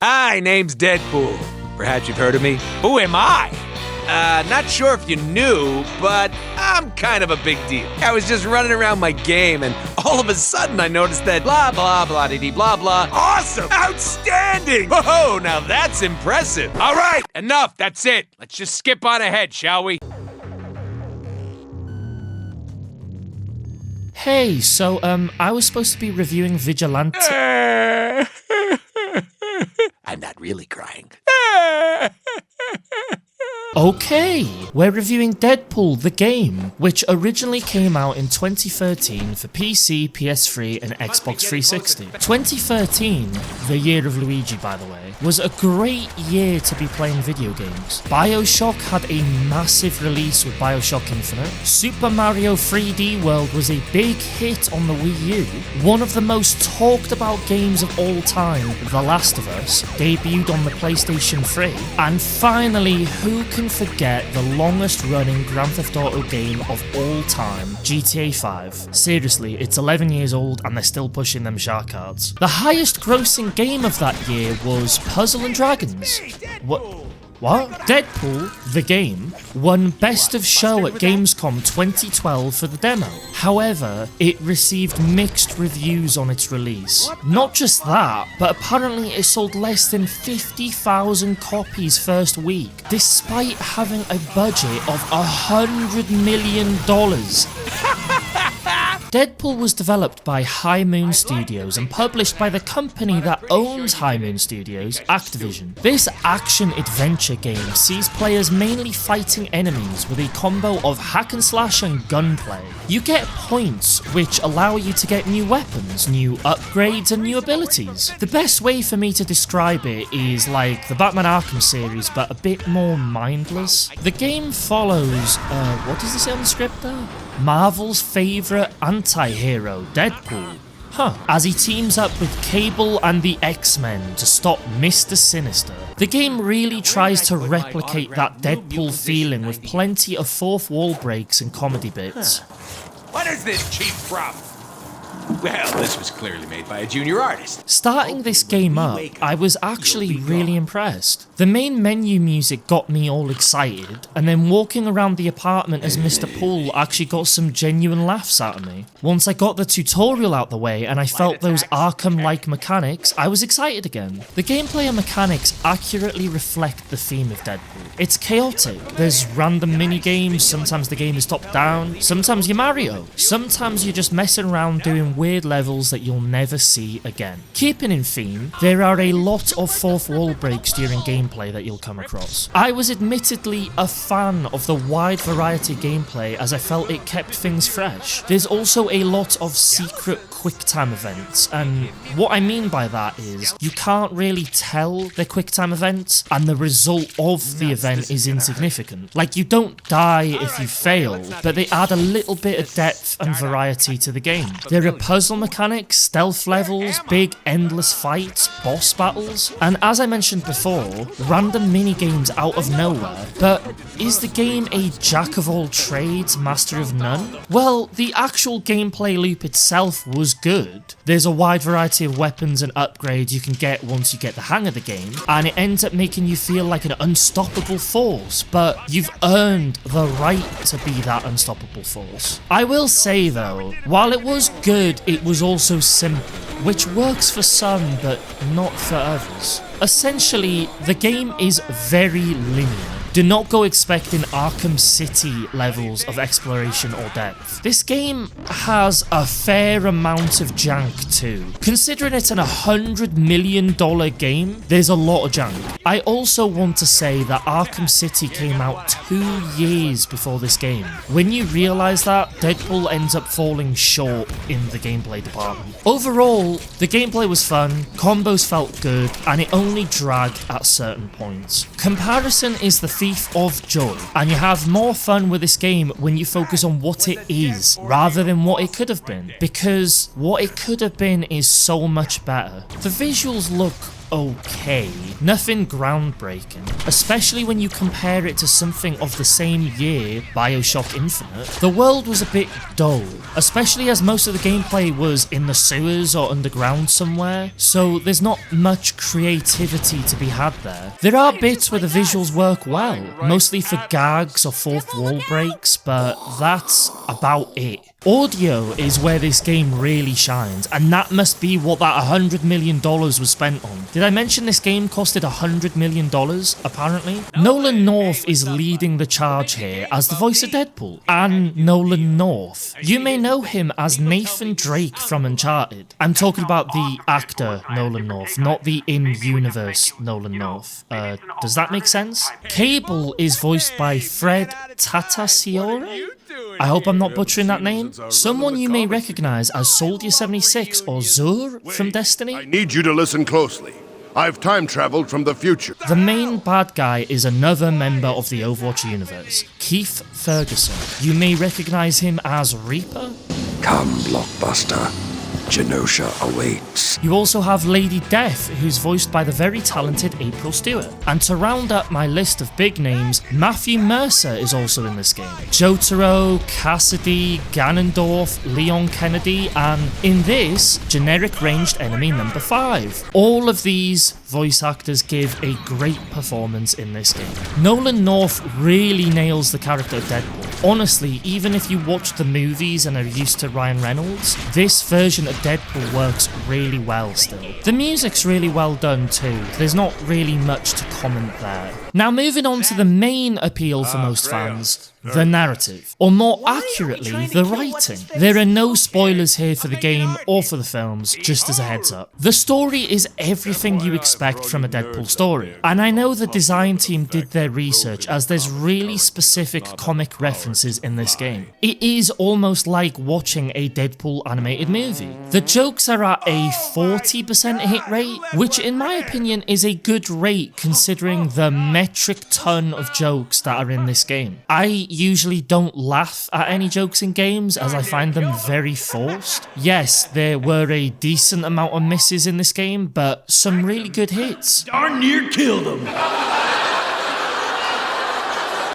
Hi, name's Deadpool. Perhaps you've heard of me? Who am I? Not sure if you knew, but I'm kind of a big deal. I was just running around my game, and all of a sudden I noticed that blah, blah, blah-de-dee, blah, blah. Awesome! Outstanding! Whoa, now that's impressive. All right, enough, that's it. Let's just skip on ahead, shall we? Hey, so, I was supposed to be reviewing Vigilante. I'm not really crying. Okay, we're reviewing Deadpool, the game, which originally came out in 2013 for PC, PS3, and Xbox 360. 2013, the year of Luigi by the way, was a great year to be playing video games. BioShock had a massive release with BioShock Infinite. Super Mario 3D World was a big hit on the Wii U. One of the most talked about games of all time, The Last of Us, debuted on the PlayStation 3. And finally, who can forget the longest running Grand Theft Auto game of all time, GTA 5. Seriously, it's 11 years old and they're still pushing them shark cards. The highest grossing game of that year was Puzzle and Dragons. What? Deadpool, the game, won Best of Show at Gamescom 2012 for the demo. However, it received mixed reviews on its release. Not just that, but apparently it sold less than 50,000 copies first week, despite having a budget of $100 million. Deadpool was developed by High Moon Studios and published by the company that owns High Moon Studios, Activision. This action-adventure game sees players mainly fighting enemies with a combo of hack and slash and gunplay. You get points, which allow you to get new weapons, new upgrades, and new abilities. The best way for me to describe it is like the Batman Arkham series, but a bit more mindless. The game follows, what does it say on the script there? Marvel's favourite anti-hero, Deadpool. As he teams up with Cable and the X-Men to stop Mr. Sinister. The game really tries to replicate that Deadpool feeling with plenty of fourth wall breaks and comedy bits. What is this cheap prop? Well, this was clearly made by a junior artist. Starting this game up, I was actually really impressed. The main menu music got me all excited, and then walking around the apartment as Mr. Poole actually got some genuine laughs out of me. Once I got the tutorial out the way and I felt those Arkham-like mechanics, I was excited again. The gameplay and mechanics accurately reflect the theme of Deadpool. It's chaotic. There's random mini-games, sometimes the game is top-down, sometimes you're Mario, sometimes you're just messing around doing weird levels that you'll never see again. Keeping in theme, there are a lot of fourth wall breaks during gameplay that you'll come across. I was admittedly a fan of the wide variety of gameplay as I felt it kept things fresh. There's also a lot of secret QuickTime events, and what I mean by that is you can't really tell they're QuickTime events and the result of the event is insignificant. Like, you don't die if you fail, but they add a little bit of depth and variety to the game. There are puzzle mechanics, stealth levels, big endless fights, boss battles, and as I mentioned before, random mini-games out of nowhere. But is the game a jack of all trades, master of none? Well, the actual gameplay loop itself was good. There's a wide variety of weapons and upgrades you can get once you get the hang of the game, and it ends up making you feel like an unstoppable force, but you've earned the right to be that unstoppable force. I will say though, while it was good, it was also simple, which works for some but not for others. Essentially, the game is very linear. Do not go expecting Arkham City levels of exploration or depth. This game has a fair amount of jank too. Considering it's an $100 million game, there's a lot of jank. I also want to say that Arkham City came out 2 years before this game. When you realise that, Deadpool ends up falling short in the gameplay department. Overall, the gameplay was fun, combos felt good, and it only dragged at certain points. Comparison is the thief of joy, and you have more fun with this game when you focus on what it is rather than what it could have been, because what it could have been is so much better. The visuals look okay, nothing groundbreaking, especially when you compare it to something of the same year, BioShock Infinite. The world was a bit dull, especially as most of the gameplay was in the sewers or underground somewhere, so there's not much creativity to be had there. There are bits where the visuals work well, mostly for gags or fourth wall breaks, but that's about it. Audio is where this game really shines, and that must be what that $100 million was spent on. Did I mention this game costed $100 million, apparently? Nolan North is leading the charge here as the voice of Deadpool, and Nolan North. You may know him as Nathan Drake from Uncharted. I'm talking about the actor Nolan North, not the in-universe Nolan North. Does that make sense? Cable is voiced by Fred Tatasciore? I hope I'm not butchering that name. Someone you may recognize as Soldier 76 or Zur from Destiny. I need you to listen closely. I've time traveled from the future. The main bad guy is another member of the Overwatch universe, Keith Ferguson. You may recognize him as Reaper. Come, Blockbuster. Genosha awaits. You also have Lady Death, who's voiced by the very talented April Stewart. And to round up my list of big names, Matthew Mercer is also in this game. Jotaro, Cassidy, Ganondorf, Leon Kennedy, and in this, generic ranged enemy number 5. All of these voice actors give a great performance in this game. Nolan North really nails the character of Deadpool. Honestly, even if you watch the movies and are used to Ryan Reynolds, this version of Deadpool works really well still. The music's really well done too. There's not really much to comment there. Now moving on to the main appeal for most fans, the narrative, or more accurately, the writing. There are no spoilers here for the game or for the films, just as a heads up. The story is everything you expect from a Deadpool story, and I know the design team did their research as there's really specific comic references in this game. It is almost like watching a Deadpool animated movie. The jokes are at a 40% hit rate, which in my opinion is a good rate considering the metric ton of jokes that are in this game. I usually don't laugh at any jokes in games as I find them very forced. Yes, there were a decent amount of misses in this game, but some really good hits. Darn near killed him.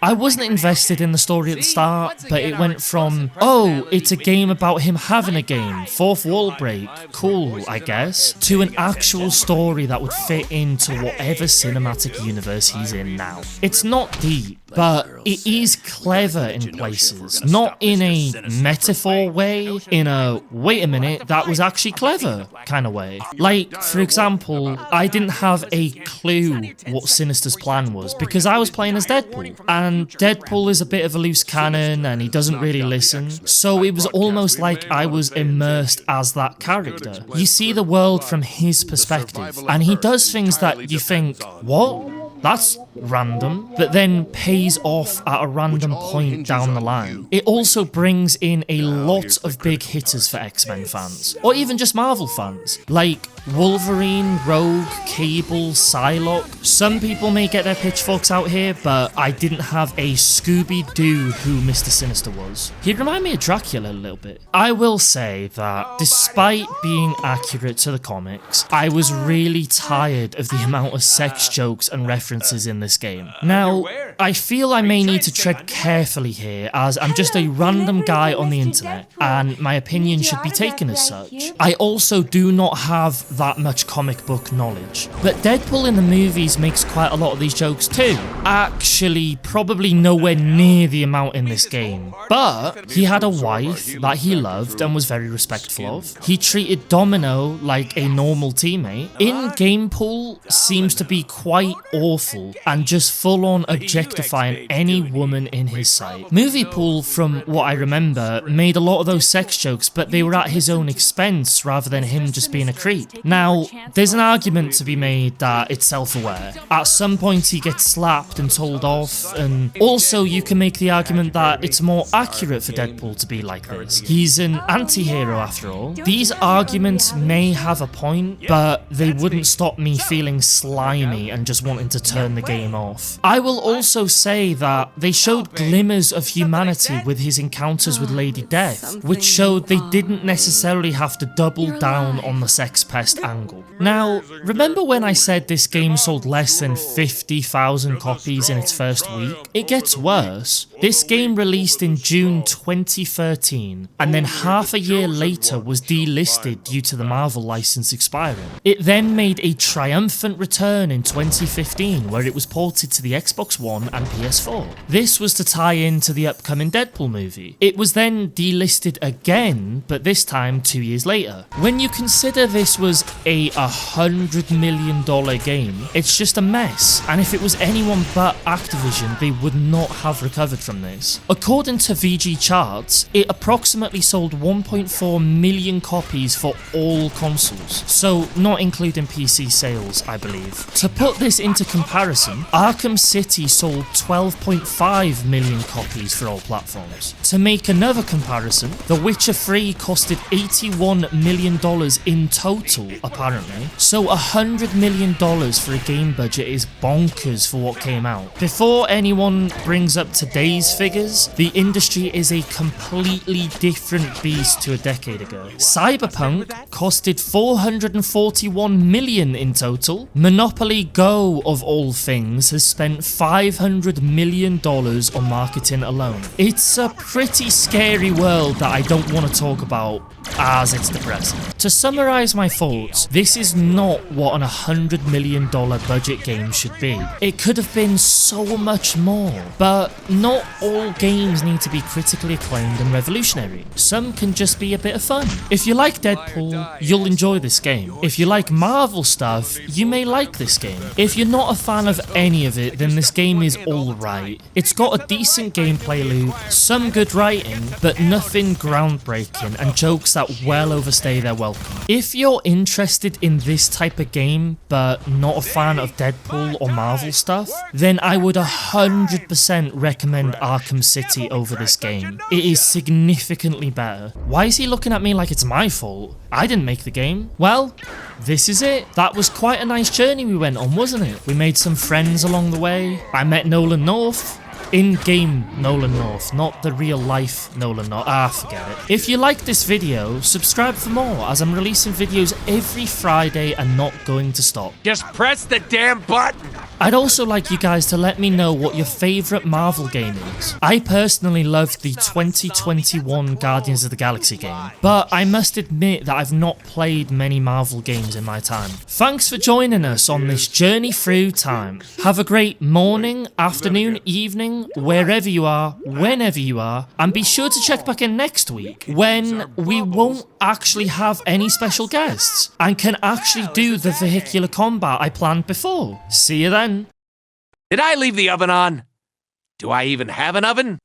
I wasn't invested in the story at the start, but it went from, oh, it's a game about him having a game, fourth wall break, cool, I guess, to an actual story that would fit into whatever cinematic universe he's in now. It's not deep, but it is clever in places, not in a metaphor way, in a wait a minute, that was actually clever kind of way. Like, for example, I didn't have a clue what Sinister's plan was because I was playing as Deadpool, and Deadpool is a bit of a loose cannon and he doesn't really listen, so it was almost like I was immersed as that character. You see the world from his perspective, and he does things that you think, what? That's random, but then pays off at a random point down the line. It also brings in a lot of big hitters for X-Men fans, or even just Marvel fans, like Wolverine, Rogue, Cable, Psylocke. Some people may get their pitchforks out here, but I didn't have a Scooby-Doo who Mr. Sinister was. He reminded me of Dracula a little bit. I will say that despite being accurate to the comics, I was really tired of the amount of sex jokes and references in this game. Now, I feel I may need to tread carefully here as I'm just a random guy on the internet and my opinion should be taken as such. I also do not have that much comic book knowledge, but Deadpool in the movies makes quite a lot of these jokes too. Actually, probably nowhere near the amount in this game, but he had a wife that he loved and was very respectful of. He treated Domino like a normal teammate. In-game Pool seems to be quite awful and just full-on objectifying any woman in his sight. Movie Pool, from what I remember, made a lot of those sex jokes, but they were at his own expense rather than him just being a creep. Now, there's an argument to be made that it's self-aware. At some point he gets slapped and told off, and also you can make the argument that it's more accurate for Deadpool to be like this. He's an anti-hero after all. These arguments may have a point, but they wouldn't stop me feeling slimy and just wanting to turn the game off. I will also say that they showed glimmers of humanity with his encounters with Lady Death, which showed they didn't necessarily have to double down on the sex pest angle. Now, remember when I said this game sold less than 50,000 copies in its first week? It gets worse. This game released in June 2013, and then half a year later was delisted due to the Marvel license expiring. It then made a triumphant return in 2015, where it was ported to the Xbox One and PS4. This was to tie into the upcoming Deadpool movie. It was then delisted again, but this time 2 years later. When you consider this was a $100 million game, it's just a mess, and if it was anyone but Activision, they would not have recovered from this. According to VG Charts, it approximately sold 1.4 million copies for all consoles, so not including PC sales, I believe. To put this into comparison, Arkham City sold 12.5 million copies for all platforms. To make another comparison, The Witcher 3 costed $81 million in total, apparently, so $100 million for a game budget is bonkers for what came out. Before anyone brings up today's figures, the industry is a completely different beast to a decade ago. Cyberpunk costed $441 million in total. Monopoly Go, of all things, has spent $500 million on marketing alone. It's a pretty scary world that I don't want to talk about, as it's depressing. To summarise my thoughts, this is not what an $100 million budget game should be. It could have been so much more, but not all games need to be critically acclaimed and revolutionary. Some can just be a bit of fun. If you like Deadpool, you'll enjoy this game. If you like Marvel stuff, you may like this game. If you're not a fan of any of it, then this game is alright. It's got a decent gameplay loop, some good writing, but nothing groundbreaking, and jokes that well overstay their welcome. If you're interested in this type of game, but not a fan of Deadpool or Marvel stuff, then I would 100% recommend Arkham City over this game. It is significantly better. Why is he looking at me like it's my fault? I didn't make the game. Well, this is it. That was quite a nice journey we went on, wasn't it? We made some friends along the way. I met Nolan North. In-game Nolan North, not the real-life Nolan North. Forget it. If you like this video, subscribe for more, as I'm releasing videos every Friday and not going to stop. Just press the damn button! I'd also like you guys to let me know what your favourite Marvel game is. I personally loved the 2021 Guardians of the Galaxy game, but I must admit that I've not played many Marvel games in my time. Thanks for joining us on this journey through time. Have a great morning, afternoon, evening, wherever you are, whenever you are, and be sure to check back in next week when we won't actually have any special guests and can actually do the vehicular combat I planned before. See you then. Did I leave the oven on? Do I even have an oven?